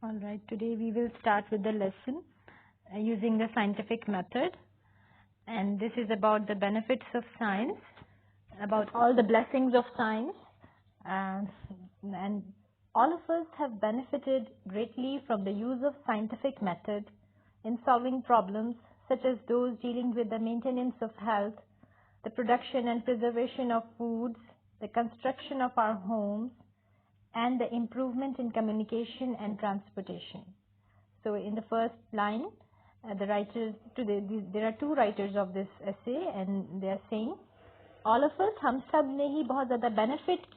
All right, today we will start with the lesson using the scientific method, and this is about the benefits of science, about all the blessings of science, and all of us have benefited greatly from the use of scientific method in solving problems such as those dealing with the maintenance of health, the production and preservation of foods, the construction of our homes, and the improvement in communication and transportation. So in the first line, there are two writers of this essay, and they are saying, all of us, हम सब ने ही बहुत ज़्यादा benefit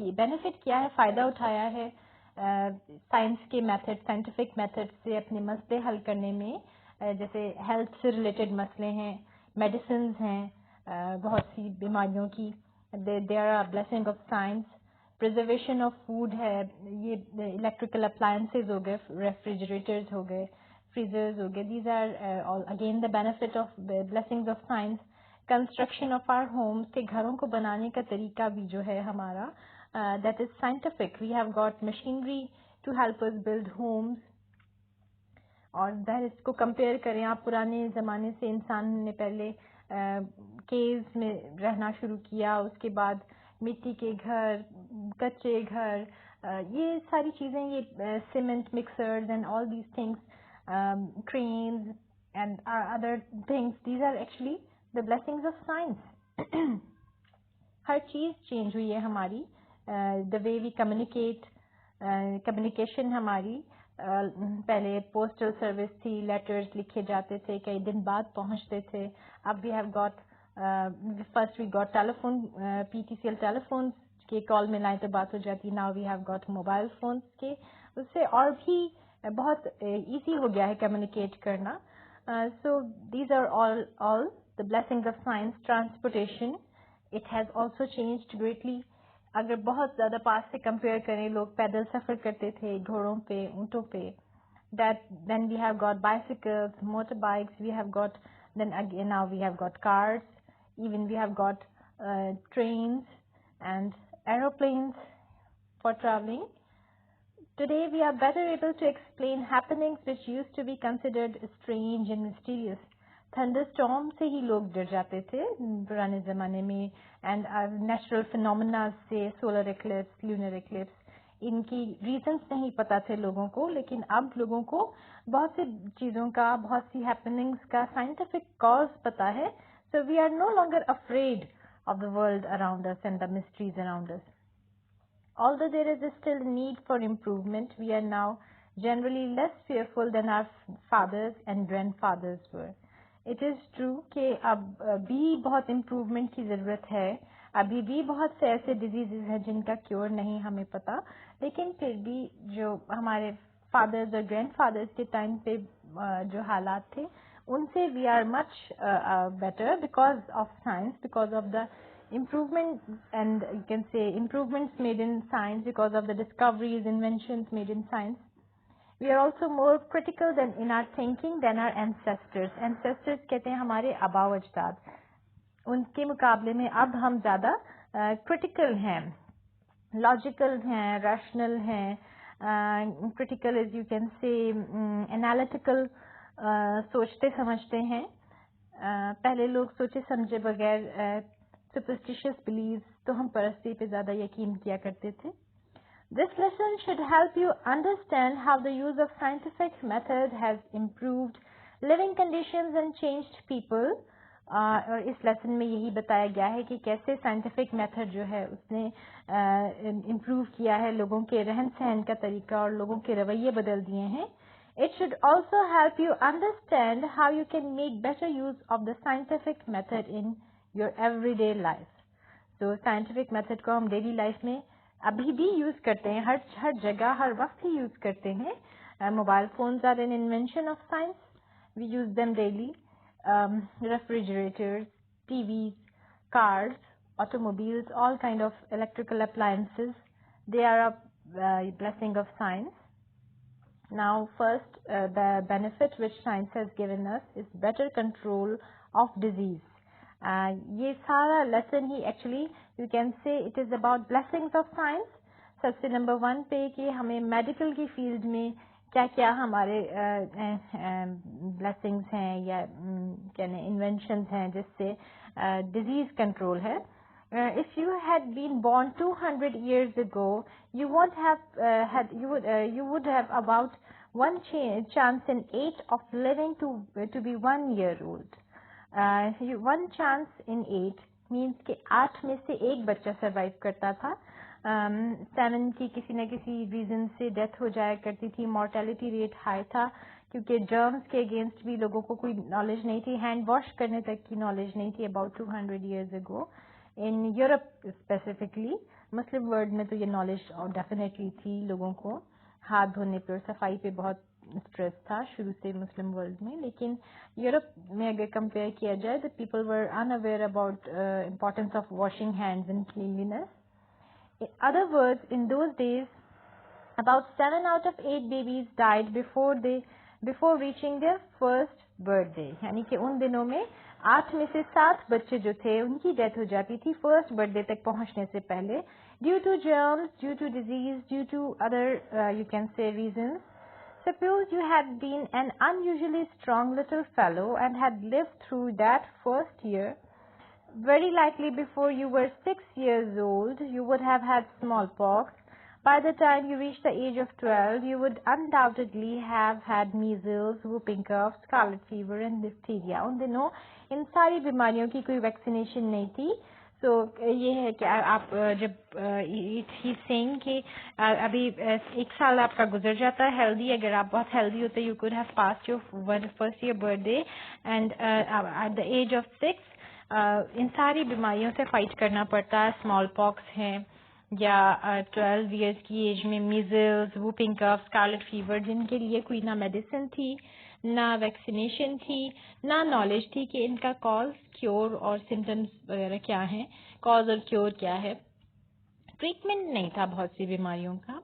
किया है, फ़ायदा उठाया है साइंस के मेथड, साइंटिफिक मेथड से अपने मसले हल करने में, जैसे हेल्थ से रिलेटेड मसले हैं, मेडिसिन हैं, बहुत सी बीमारियों की, there are a blessing of science. Preservation of food है, ये इलेक्ट्रिकल अप्लायंसेज हो गए, रेफ्रिजरेटर्स हो गए, फ्रीजर्स हो गए, these are again the benefit of blessings of science. Construction of our homes, के घरों को बनाने का तरीका भी जो है हमारा, that is scientific. We have got machinery to help us build homes. और अगर इसको कंपेयर करें आप, पुराने ज़माने से इंसान ने पहले केव्स में रहना शुरू किया, उसके बाद मिट्टी के घर, कच्चे घर, ये सारी चीज़ें, ये cement mixers and all these things, cranes and other things, these are actually the blessings of science. हर चीज़ चेंज हुई है हमारी, the way we communicate, communication हमारी, पहले पोस्टल सर्विस थी, लेटर्स लिखे जाते थे, कई दिन बाद पहुंचते थे. अब we have got first we got telephone, PTCL telephone के कॉल मिलाएं तो बात हो जाती. Now we have got mobile phones के, उससे और भी बहुत इजी हो गया है कम्युनिकेट करना. So these are all the blessings of science. Transportation, it has also changed greatly. अगर बहुत ज़्यादा पास से कंपेयर करें, लोग पैदल सफ़र करते थे, घोड़ों पे, ऊँटों पे. Then we have got bicycles, motorbikes, we have got, then again now we have got cars, even we have got trains and aeroplanes for traveling. Today we are better able to explain happenings which used to be considered strange and mysterious. Thunderstorm से ही लोग डर जाते थे पुराने ज़माने में, and natural phenomena से, solar eclipse, lunar eclipse, इनकी रीजंस नहीं पता थे लोगों को. लेकिन अब लोगों को बहुत सी चीज़ों का, बहुत सी हैपनिंग्स का साइंटिफिक कॉज पता है. So we are no longer afraid of the world around us and the mysteries around us. Although there is still need for improvement, we are now generally less fearful than our fathers and grandfathers were. It is true कि अब भी बहुत improvement की ज़रूरत है. अभी भी बहुत से ऐसे डिजीजेज हैं जिनका क्योर नहीं हमें पता, लेकिन फिर भी जो हमारे फादर्स और ग्रैंडफादर्स के टाइम पे जो हालात थे, उनसे we are much better because of science, because of the improvement, and you can say improvements made in science, because of the discoveries, inventions made in science. We are also more critical than in our thinking than our ancestors. Ancestors कहते हैं हमारे आबाव अजदाद, उनके मुकाबले में अब हम ज़्यादा critical हैं, logical हैं, rational हैं. Critical is, you can say, analytical, सोचते समझते हैं. पहले लोग सोचे समझे बगैर superstitious beliefs, तो हम परस्ती पे ज़्यादा यकीन किया करते थे. This lesson should help you understand how the use of scientific method has improved living conditions and changed people. और इस लेसन में यही बताया गया है कि कैसे साइंटिफिक मेथड जो है उसने इम्प्रूव किया है लोगों के रहन सहन का तरीका और लोगों के रवैये बदल दिए हैं. It should also help you understand how you can make better use of the scientific method in your everyday life. So scientific method को हम डेली लाइफ में अभी भी यूज करते हैं, हर जगह, हर वक्त ही यूज करते हैं. Mobile phones are an invention of science. We use them daily. Refrigerators, TVs, cars, automobiles, all kind of electrical appliances, they are a blessing of science. Now first, the benefit which science has given us is better control of disease. ये सारा lesson he actually you can say it is about blessings of science. सबसे number 1 पे कि हमें medical की field में क्या क्या हमारे ब्लेसिंग्स हैं या कहने इन्वेंशंस हैं जिससे डिजीज कंट्रोल है. If you had been born 200 years ago, you won't have you would have about one chance in 8 of living to be 1 year old. One chance in 8 means कि 8 में से एक बच्चा सरवाइव करता था. 7 की किसी न किसी रीजन से डेथ हो जाया करती थी. मॉर्टेलिटी रेट हाई था क्योंकि जर्म्स के अगेंस्ट भी लोगों को कोई नॉलेज नहीं थी. हैंड वॉश करने तक की नॉलेज नहीं थी about 200 years ago. In Europe specifically, Muslim world में तो ये नॉलेज डेफिनेटली थी. लोगों को हाथ धोने पे और सफाई पे बहुत स्ट्रेस था शुरू से मुस्लिम वर्ल्ड में. लेकिन यूरोप में अगर कंपेयर किया जाए तो people were unaware about importance of washing hands and cleanliness. In other words, in those days, about 7 out of 8 babies died before reaching their first birthday. यानी कि उन दिनों में 8 में से 7 बच्चे जो थे उनकी डेथ हो जाती थी फर्स्ट बर्थडे तक पहुंचने से पहले, due to germs, due to disease, due to other you can say reasons. Suppose you had been an unusually strong little fellow and had lived through that first year. Very likely before you were 6 years old, you would have had smallpox. By the time you reached the age of 12, you would undoubtedly have had measles, whooping cough, scarlet fever and diphtheria. उन दिनों इन सारी बीमारियों की कोई vaccination नहीं थी. So ये है कि आप जब ही सेइंग कि अभी 1 साल आपका गुजर जाता है हेल्दी. अगर आप बहुत हेल्दी होते you could have passed your first year birthday and at the age of 6 इन सारी बीमारियों से फाइट करना पड़ता है. स्मॉल पॉक्स हैं या 12 इयर्स की एज में measles, whooping cough, scarlet fever, जिनके लिए कोई ना मेडिसिन थी, ना वैक्सीनेशन थी, ना नॉलेज थी कि इनका कॉज, क्योर और सिम्टम्स वगैरह क्या हैं, कॉज और क्योर क्या है. ट्रीटमेंट नहीं था बहुत सी बीमारियों का.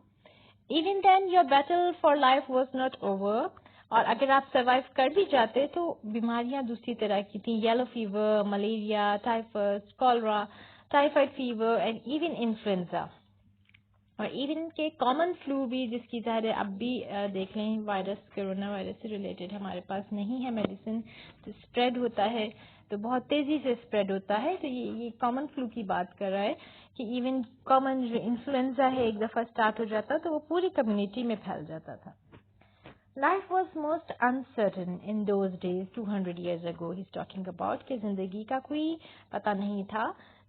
Even then your battle for life was not over. और अगर आप सर्वाइव कर भी जाते तो बीमारियां दूसरी तरह की थी. Yellow fever, malaria, typhus, cholera, typhoid fever and even influenza. और इवन के कॉमन फ्लू भी, जिसकी ज़ाहिर अब भी देख लें वायरस, कोरोना वायरस से रिलेटेड हमारे पास नहीं है मेडिसिन. तो स्प्रेड होता है तो बहुत तेजी से स्प्रेड होता है. तो ये कॉमन फ्लू की बात कर रहा है कि इवन कॉमन जो इन्फ्लुएंजा है एक दफ़ा स्टार्ट हो जाता तो वो पूरी कम्युनिटी में फैल जाता था. Life was most uncertain in those days, 200 years ago. He's talking about कि जिंदगी का कोई पता नहीं था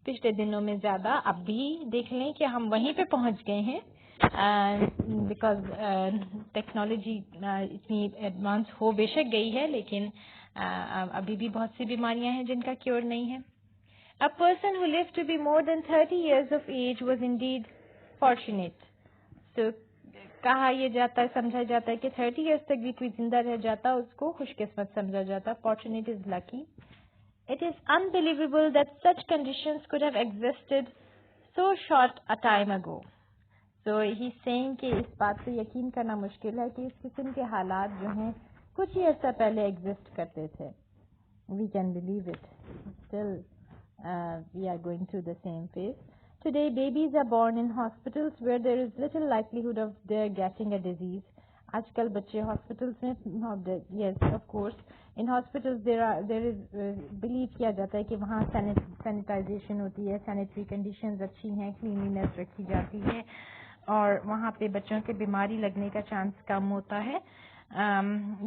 पिछले दिनों में ज्यादा. अब भी देख लें कि हम वहीं पे पहुंच गए हैं बिकॉज टेक्नोलॉजी इतनी एडवांस हो बेशक गई है, लेकिन अभी भी बहुत सी बीमारियां हैं जिनका क्योर नहीं है. A person who lived to be more than 30 years of age was indeed fortunate. So कहा यह जाता है, समझा जाता है कि 30 इयर्स तक भी कोई जिंदा रह जाता उसको खुशकिस्मत समझा जाता. Fortunate is lucky. It is unbelievable that such conditions could have existed so short a time ago. So he saying कि इस बात पे यकीन करना मुश्किल है कि इस किस्म के हालात जो हैं कुछ ही अर्सा पहले एग्जिस्ट करते थे. We can believe it. Still we are going through the same phase. Today, babies are born in hospitals where there is little likelihood of their getting a disease. आजकल बच्चे हॉस्पिटल्स में, yes of course, in hospitals there is believe किया जाता है कि वहाँ sanitisation होती है, सैनिटरी कंडीशंस अच्छी हैं, क्लीनलीनेस रखी जाती है और वहाँ पे बच्चों के बीमारी लगने का चांस कम होता है.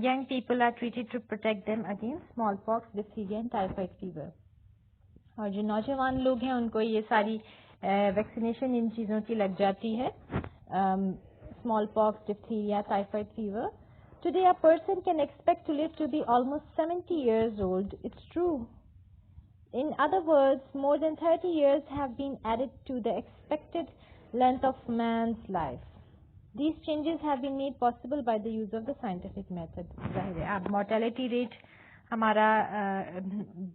Young people are treated to protect them against smallpox, diphtheria and typhoid fever. और जो नौजवान लोग हैं उनको ये सारी वैक्सीनेशन इन चीज़ों की लग जाती है. Smallpox, diphtheria, typhoid fever. Today a person can expect to live to be almost 70 years old. It's true. In other words, more than 30 years have been added to the expected length of man's life. These changes have been made possible by the use of the scientific method. जाहिर है अब mortality rate हमारा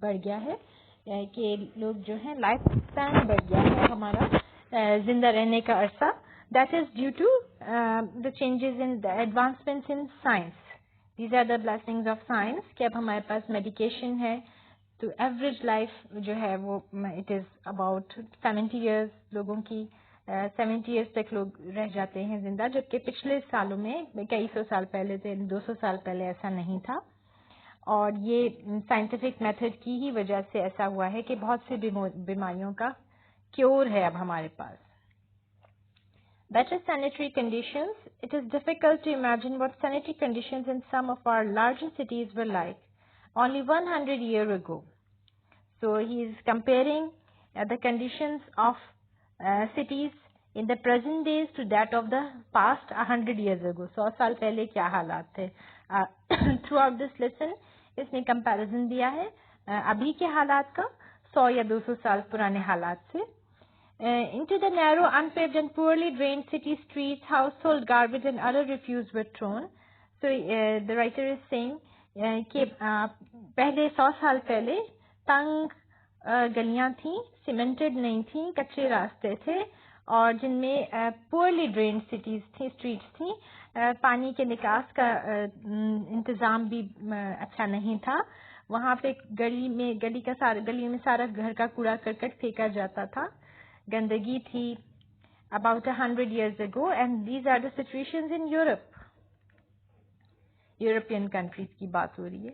बढ़ गया है कि लोग जो हैं लाइफ स्पैन बढ़ गया है हमारा जिंदा रहने का अरसा. That is due to the changes in the advancements in science. These are the blessings of science कि अब हमारे पास मेडिकेशन है. तो एवरेज लाइफ जो है वो इट इज अबाउट 70 years लोगों की. 70 ईयर्स तक लोग रह जाते हैं जिंदा, जबकि पिछले सालों में कई सौ साल पहले, 200 साल पहले ऐसा नहीं था। और ये साइंटिफिक मेथड की ही वजह से ऐसा हुआ है कि बहुत सी बीमारियों का क्योर है अब हमारे पास। Better sanitary conditions. It is difficult to imagine what sanitary conditions in some of our larger cities were like only 100 years ago. So he is comparing the conditions of cities in the present days to that of the past 100 years ago. 100 साल पहले क्या हालात थे? Throughout this lesson, इसने comparison दिया है अभी के हालात का 100 या 200 साल पुराने हालात से। Into the narrow, unpaved and poorly drained city streets, household garbage and other refuse were thrown. So the writer is saying कि पहले 100 साल पहले तंग गलियां थीं, सीमेंटेड नहीं थीं, कच्चे रास्ते थे और जिनमें पुअरली ड्रेन्ड सिटीज थी, स्ट्रीट्स थी, पानी के निकास का इंतजाम भी अच्छा नहीं था। वहाँ पे गली में सारा घर का कूड़ा करकट फेंका जाता था, गंदगी थी। About 100 years ago, and these are the situations in Europe. European countries की बात हो रही है।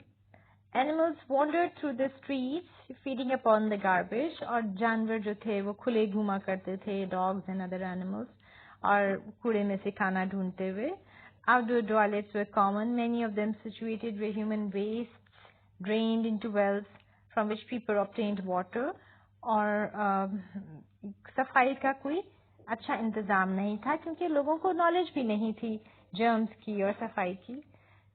Animals wandered through the streets, feeding upon the garbage. और जानवर जो थे वो खुले घूमा करते थे, dogs and other animals, और कूड़े में से खाना ढूंढते हुए। Outdoor toilets were common, many of them situated where human wastes drained into wells from which people obtained water. और सफाई का कोई अच्छा इंतजाम नहीं था क्योंकि लोगों को नॉलेज भी नहीं थी जर्म्स की और सफाई की।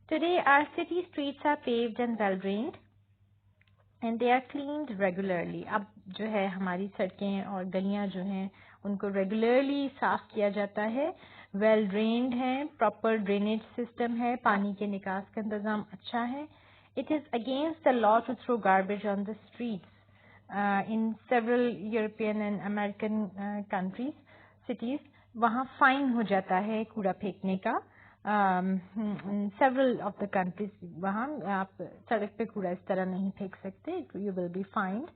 Today our city streets are paved and well drained and they are cleaned regularly. अब जो है हमारी सड़कें और गलियां जो हैं उनको रेगुलरली साफ किया जाता है, वेल ड्रेन्ड है, प्रॉपर ड्रेनेज सिस्टम है, पानी के निकास का इंतजाम अच्छा है। It is against the law to throw garbage on the streets. In several European and American countries, cities, वहाँ फाइन हो जाता है कूड़ा फेंकने का। Several of the countries, वहाँ आप सड़क पे कूड़ा इस तरह नहीं फेंक सकते, you will be fined.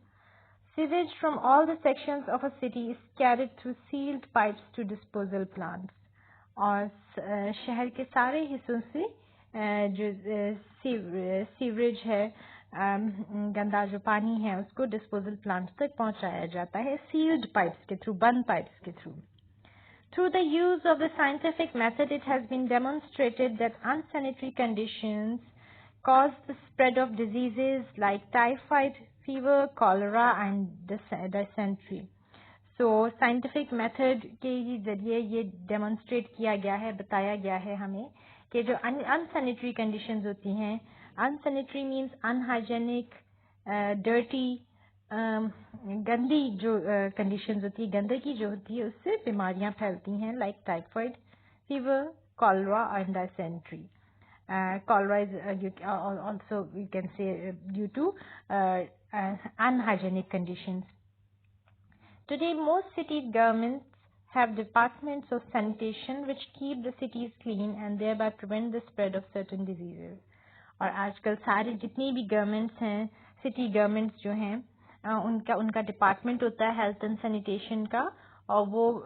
Sewage from all the sections of a city is carried through sealed pipes to disposal plants. और शहर के सारे हिस्सों से जो सीवरेज है, गंदा जो पानी है, उसको डिस्पोजल प्लांट्स तक पहुंचाया जाता है सील्ड पाइप्स के थ्रू, बंद पाइप्स के through. Through the use of the scientific method, it has been demonstrated that unsanitary conditions cause the spread of diseases like typhoid fever, cholera and dysentery. So, scientific method के ही जरिए ये demonstrate किया गया है, बताया गया है हमें कि जो unsanitary conditions होती हैं, unsanitary means unhygienic, dirty, गंदी जो कंडीशंस होती है, गंदगी जो होती है, उससे बीमारियां फैलती हैं like typhoid fever, cholera and dysentery. Cholera is also we can say due to unhygienic conditions. Today, most city governments have departments of sanitation which keep the cities clean and thereby prevent the spread of certain diseases. और आजकल सारे जितनी भी governments हैं, city governments जो हैं, उनका department होता है हेल्थ एंड सैनिटेशन का, और वो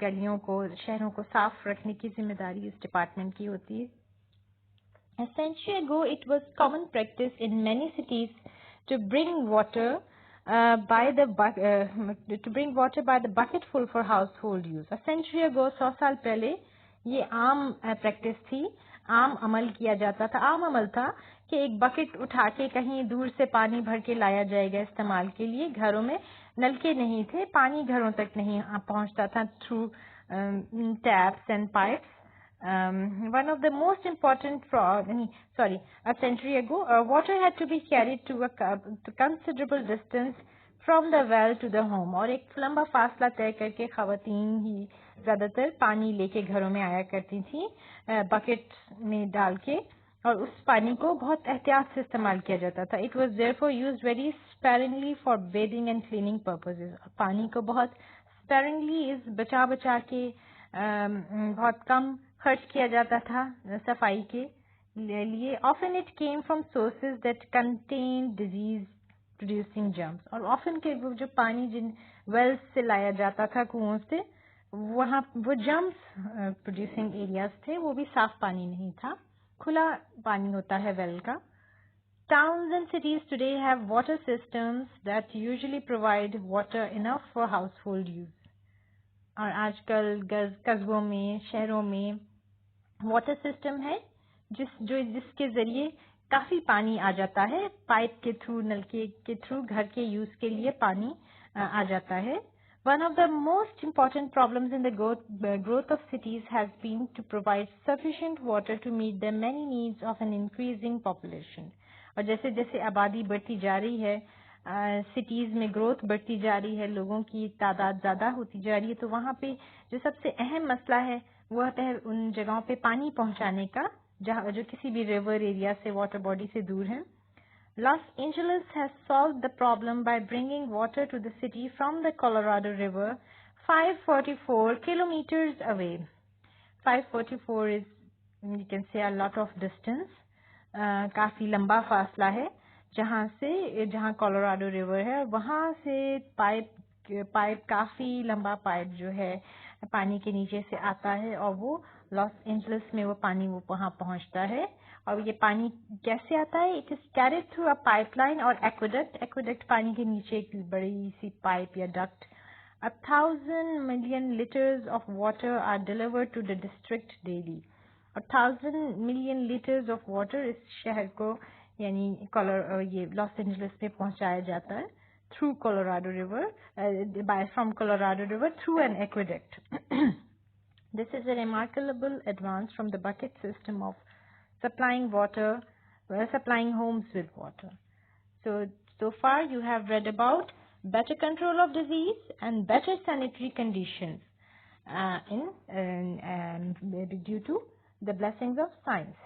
गलियों को, शहरों को साफ रखने की जिम्मेदारी इस डिपार्टमेंट की होती है। A century ago, it was common practice in many cities to bring water by the bucketful for household use. A century ago, 100 साल पहले ये आम प्रैक्टिस थी, आम अमल किया जाता था। आम अमल था कि एक बकेट उठा के कहीं दूर से पानी भर के लाया जाएगा इस्तेमाल के लिए। घरों में नलके नहीं थे, पानी घरों तक नहीं पहुंचता था through taps and pipes. One of the most important a century ago, water had to be carried to considerable distance from the well to the home. और एक लंबा फासला तय करके खवातीन ही ज्यादातर पानी लेके घरों में आया करती थी, बकेट में डाल के, और उस पानी को बहुत एहतियात से इस्तेमाल किया जाता था। It was therefore used very sparingly for bathing and cleaning purposes. पानी को बहुत sparingly, बचा बचा के बहुत कम खर्च किया जाता था सफाई के लिए। Often it came from sources that contained disease producing germs. और often के वो जो पानी जिन वेल्स से लाया जाता था, कुओं से, वहाँ वो जम्स प्रोड्यूसिंग एरियाज थे, वो भी साफ पानी नहीं था, खुला पानी होता है वेल का. Towns and cities today have water systems that usually provide water enough for household use. और आजकल कस्बों में, शहरों में वाटर सिस्टम है जिसके जरिए काफी पानी आ जाता है, पाइप के थ्रू, नलके के थ्रू घर के यूज के लिए पानी आ जाता है. One of the most important problems in the growth of cities has been to provide sufficient water to meet the many needs of an increasing population. और जैसे जैसे आबादी बढ़ती जा रही है, सिटीज में ग्रोथ बढ़ती जा रही है, लोगों की तादाद ज्यादा होती जा रही है, तो वहाँ पे जो सबसे अहम मसला है वो है उन जगहों पे पानी पहुंचाने का जहाँ जो किसी भी रिवर एरिया से, वाटर बॉडी से दूर है. Los Angeles has solved the problem by bringing water to the city from the Colorado River 544 kilometers away. 544 is, you can say, a lot of distance. काफी लंबा फासला है जहाँ कोलोराडो रिवर है, वहां से पाइप काफी लंबा पाइप जो है पानी के नीचे से आता है और वो लॉस एंजलिस में वो पानी वो वहां पहुंचता है. और ये पानी कैसे आता है? It is carried through a pipeline और एक्वेडक्ट पानी के नीचे एक बड़ी सी पाइप या duct. 1,000 million liters of water are delivered to the district daily. 1,000 million liters of water इस शहर को यानी ये लॉस एंजलिस में पहुंचाया जाता है through Colorado River, from Colorado River through an aqueduct. This is a remarkable advance from the bucket system of supplying homes with water. So far you have read about better control of disease and better sanitary conditions due to the blessings of science.